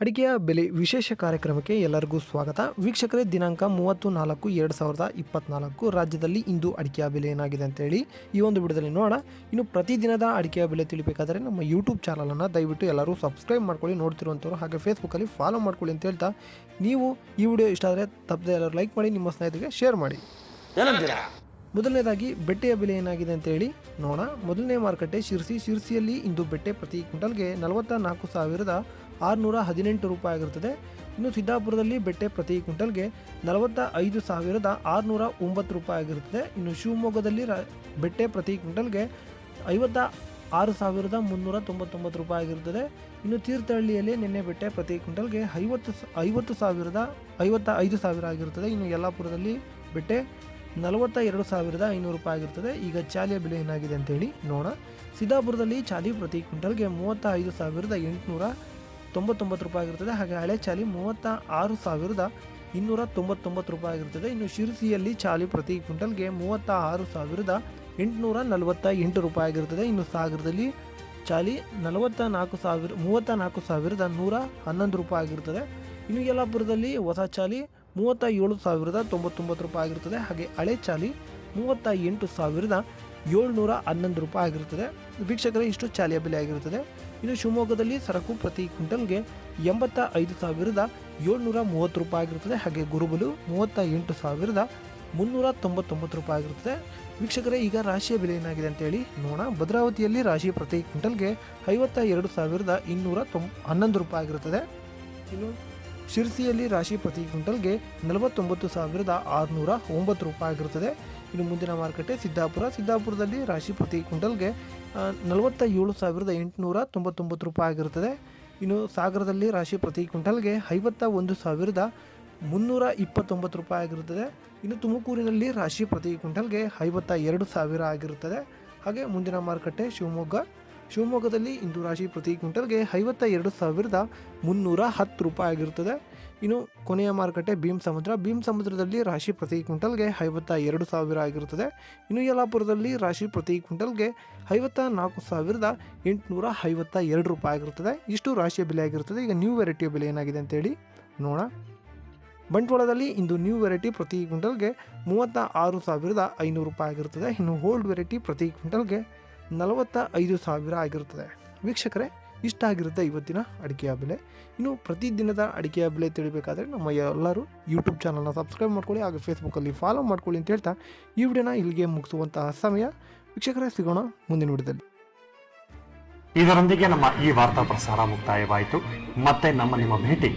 ಅಡಿಕೆಯ ಬೆಲೆ ವಿಶೇಷ ಕಾರ್ಯಕ್ರಮಕ್ಕೆ ಎಲ್ಲರಿಗೂ ಸ್ವಾಗತ. ವೀಕ್ಷಕರೇ, ದಿನಾಂಕ 30-4-2024 ರಾಜ್ಯದಲ್ಲಿ ಇಂದು ಅಡಿಕೆಯ ಬೆಲೆ ಏನಾಗಿದೆ ಅಂತೇಳಿ ಈ ಒಂದು ವಿಡಿಯೋದಲ್ಲಿ ನೋಡೋಣ. ಇನ್ನು ಪ್ರತಿದಿನದ ಅಡಿಕೆಯ ಬೆಲೆ ತಿಳಿಬೇಕಾದರೆ ನಮ್ಮ ಯೂಟ್ಯೂಬ್ ಚಾನಲನ್ನು ದಯವಿಟ್ಟು ಎಲ್ಲರೂ ಸಬ್ಸ್ಕ್ರೈಬ್ ಮಾಡ್ಕೊಳ್ಳಿ, ನೋಡ್ತಿರುವಂಥವ್ರು ಹಾಗೆ ಫೇಸ್ಬುಕ್ಕಲ್ಲಿ ಫಾಲೋ ಮಾಡ್ಕೊಳ್ಳಿ ಅಂತ ಹೇಳ್ತಾ, ನೀವು ಈ ವಿಡಿಯೋ ಇಷ್ಟ ಆದರೆ ತಪ್ಪದೆ ಎಲ್ಲರೂ ಲೈಕ್ ಮಾಡಿ, ನಿಮ್ಮ ಸ್ನೇಹಿತರಿಗೆ ಶೇರ್ ಮಾಡಿ. ಮೊದಲನೇದಾಗಿ ಬೆಟ್ಟೆಯ ಬೆಲೆ ಏನಾಗಿದೆ ಅಂತೇಳಿ ನೋಡೋಣ. ಮೊದಲನೇ ಮಾರುಕಟ್ಟೆ ಶಿರ್ಸಿಯಲ್ಲಿ ಇಂದು ಬೆಟ್ಟೆ ಪ್ರತಿ ಕ್ವಿಂಟಲ್ಗೆ 44,618 ರೂಪಾಯಿ ಆಗಿರುತ್ತದೆ. ಇನ್ನು ಸಿದ್ದಾಪುರದಲ್ಲಿ ಬೆಟ್ಟೆ ಪ್ರತಿ ಕ್ವಿಂಟಲ್ಗೆ 45,609 ರೂಪಾಯಿ ಆಗಿರುತ್ತದೆ. ಇನ್ನು ಶಿವಮೊಗ್ಗದಲ್ಲಿ ಬೆಟ್ಟೆ ಪ್ರತಿ ಕ್ವಿಂಟಲ್ಗೆ 56,399 ರೂಪಾಯಿ ಆಗಿರುತ್ತದೆ. ಇನ್ನು ತೀರ್ಥಹಳ್ಳಿಯಲ್ಲಿ ನಿನ್ನೆ ಬೆಟ್ಟೆ ಪ್ರತಿ ಕ್ವಿಂಟಲ್ಗೆ 55,000 ಆಗಿರುತ್ತದೆ. ಇನ್ನು ಯಲ್ಲಾಪುರದಲ್ಲಿ ಬೆಟ್ಟೆ 42,500 ರೂಪಾಯಿ ಆಗಿರ್ತದೆ. ಈಗ ಚಾಲಿಯ ಬೆಲೆ ಏನಾಗಿದೆ ಅಂತೇಳಿ ನೋಡೋಣ. ಸಿದ್ದಾಪುರದಲ್ಲಿ ಚಾಲಿ ಪ್ರತಿ ಕ್ವಿಂಟಲ್ಗೆ 35,799 ರೂಪಾಯಿ ಆಗಿರ್ತದೆ. ಹಾಗೆ ಹಳೆ ಚಾಲಿ 36,299 ರೂಪಾಯಿ ಆಗಿರ್ತದೆ. ಇನ್ನು ಶಿರ್ಸಿಯಲ್ಲಿ ಚಾಲಿ ಪ್ರತಿ ಕ್ವಿಂಟಲ್ಗೆ 36,848 ರೂಪಾಯಿ ಆಗಿರ್ತದೆ. ಇನ್ನು ಸಾಗರದಲ್ಲಿ ಚಾಲಿ 34,111 ರೂಪಾಯಿ ಆಗಿರ್ತದೆ. ಇನ್ನು ಯಲ್ಲಾಪುರದಲ್ಲಿ ಹೊಸ ಚಾಲಿ 37,099 ರೂಪಾಯಿ ಆಗಿರ್ತದೆ. ಹಾಗೆ ಹಳೆ ಚಾಲಿ 38,711 ರೂಪಾಯಿ ಆಗಿರುತ್ತದೆ. ವೀಕ್ಷಕರೇ, ಇಷ್ಟು ಚಾಲಿಯ ಬೆಲೆ ಆಗಿರುತ್ತದೆ. ಇನ್ನು ಶಿವಮೊಗ್ಗದಲ್ಲಿ ಸರಕು ಪ್ರತಿ ಕ್ವಿಂಟಲ್ಗೆ 85,730 ರೂಪಾಯಿ ಆಗಿರುತ್ತದೆ. ಹಾಗೆ ಗುರುಬಲು 38,399 ರೂಪಾಯಿ ಆಗಿರುತ್ತದೆ. ವೀಕ್ಷಕರೇ, ಈಗ ರಾಶಿಯ ಬೆಲೆ ಏನಾಗಿದೆ ಅಂತೇಳಿ ನೋಡೋಣ. ಭದ್ರಾವತಿಯಲ್ಲಿ ರಾಶಿ ಪ್ರತಿ ಕ್ವಿಂಟಲ್ಗೆ 52,211 ರೂಪಾಯಿ ಆಗಿರುತ್ತದೆ. ಇನ್ನು ಶಿರ್ಸಿಯಲ್ಲಿ ರಾಶಿ ಪ್ರತಿ ಕ್ವಿಂಟಲ್ಗೆ 49,609 ರೂಪಾಯಿ ಆಗಿರುತ್ತದೆ. ಇನ್ನು ಮುಂದಿನ ಮಾರುಕಟ್ಟೆ ಸಿದ್ದಾಪುರದಲ್ಲಿ ರಾಶಿ ಪ್ರತಿ ಕ್ವಿಂಟಲ್ಗೆ 47,899 ರೂಪಾಯಿ ಆಗಿರುತ್ತದೆ. ಇನ್ನು ಸಾಗರದಲ್ಲಿ ರಾಶಿ ಪ್ರತಿ ಕ್ವಿಂಟಲ್ಗೆ 51,329 ರೂಪಾಯಿ ಆಗಿರುತ್ತದೆ. ಇನ್ನು ತುಮಕೂರಿನಲ್ಲಿ ರಾಶಿ ಪ್ರತಿ ಕ್ವಿಂಟಲ್ಗೆ 52,000 ಆಗಿರುತ್ತದೆ. ಹಾಗೆ ಮುಂದಿನ ಮಾರುಕಟ್ಟೆ ಶಿವಮೊಗ್ಗದಲ್ಲಿ ಇಂದು ರಾಶಿ ಪ್ರತಿ ಕ್ವಿಂಟಲ್ಗೆ 52,310 ರೂಪಾಯಿ ಆಗಿರುತ್ತದೆ. ಇನ್ನು ಕೊನೆಯ ಮಾರುಕಟ್ಟೆ ಭೀಮಸಮುದ್ರದಲ್ಲಿ ರಾಶಿ ಪ್ರತಿ ಕ್ವಿಂಟಲ್ಗೆ 52,000 ಆಗಿರುತ್ತದೆ. ಇನ್ನು ಯಲ್ಲಾಪುರದಲ್ಲಿ ರಾಶಿ ಪ್ರತಿ ಕ್ವಿಂಟಲ್ಗೆ 54,852 ರೂಪಾಯಿ ಆಗಿರುತ್ತದೆ. ಇಷ್ಟು ರಾಶಿಯ ಬೆಲೆ ಆಗಿರುತ್ತದೆ. ಈಗ ನ್ಯೂ ವೆರೈಟಿಯ ಬೆಲೆ ಏನಾಗಿದೆ ಅಂತೇಳಿ ನೋಡೋಣ. ಬಂಟ್ವಾಳದಲ್ಲಿ ಇಂದು ನ್ಯೂ ವೆರೈಟಿ ಪ್ರತಿ ಕ್ವಿಂಟಲ್ಗೆ 36,500 ರೂಪಾಯಿ ಆಗಿರುತ್ತದೆ. ಇನ್ನು ಓಲ್ಡ್ ವೆರೈಟಿ ಪ್ರತಿ ಕ್ವಿಂಟಲ್ಗೆ 45,000 ಆಗಿರುತ್ತದೆ. ವೀಕ್ಷಕರೇ, ಇಷ್ಟ ಆಗಿರುತ್ತೆ ಇವತ್ತಿನ ಅಡಿಕೆಯ ಬೆಲೆ. ಇನ್ನು ಪ್ರತಿದಿನದ ಅಡಿಕೆಯ ಬೆಲೆ ತಿಳಿಬೇಕಾದ್ರೆ ನಮ್ಮ ಎಲ್ಲರೂ ಯೂಟ್ಯೂಬ್ ಚಾನಲ್ನ ಸಬ್ಸ್ಕ್ರೈಬ್ ಮಾಡ್ಕೊಳ್ಳಿ, ಹಾಗೆ ಫೇಸ್ಬುಕ್ಕಲ್ಲಿ ಫಾಲೋ ಮಾಡ್ಕೊಳ್ಳಿ ಅಂತ ಹೇಳ್ತಾ ಈ ವಿಡಿಯೋನ ಇಲ್ಲಿಗೆ ಮುಗಿಸುವಂತಹ ಸಮಯ. ವೀಕ್ಷಕರೇ, ಸಿಗೋಣ ಮುಂದಿನ ವಿಡಿಯೋದಲ್ಲಿ. ಇದರೊಂದಿಗೆ ನಮ್ಮ ಈ ವಾರ್ತಾ ಪ್ರಸಾರ ಮುಕ್ತಾಯವಾಯಿತು. ಮತ್ತೆ ನಿಮ್ಮ ಭೇಟಿ